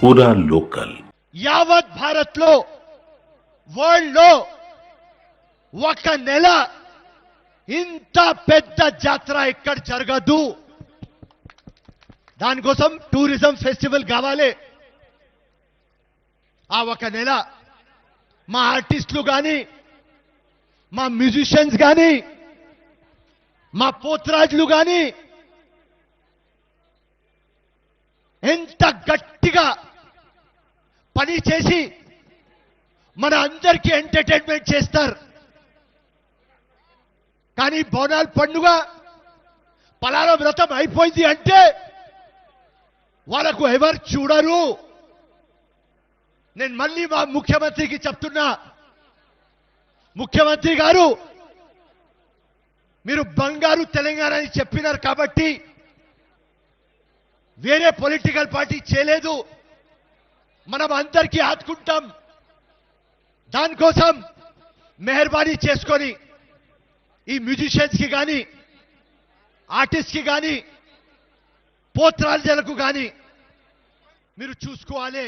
पूरा लोकल యావత్ భారత్ లో వరల్డ్ లో ఒక నెల ఇంత పెద్ద జాతర ఎక్కడ జరగదు. దానికోసం టూరిజం ఫెస్టివల్ కావాలి. ఆ ఒక నెల మా ఆర్టిస్టులు కానీ, మా మ్యూజిషియన్స్ కానీ, మా పోత్రాజులు కానీ ఎంత గట్టిగా పని చేసి మన అందరికీ ఎంటర్టైన్మెంట్ చేస్తారు. కానీ బోనాల పండుగ పలానా వ్రతం అయిపోయింది అంటే వాళ్ళకు ఎవరు చూడరు. నేను మళ్ళీ మా ముఖ్యమంత్రికి చెప్తున్నా, ముఖ్యమంత్రి గారు మీరు బంగారు తెలంగాణ అని చెప్పినారు కాబట్టి వేరే పొలిటికల్ పార్టీ చేయలేదు. మనం అందరికీ ఆదుకుంటాం. దానికోసం మెహర్బానీ చేసుకొని ఈ మ్యూజిషియన్స్ కి కానీ, ఆర్టిస్ట్ కి కానీ, పోత్రాజులకు కానీ మీరు చూసుకోవాలి.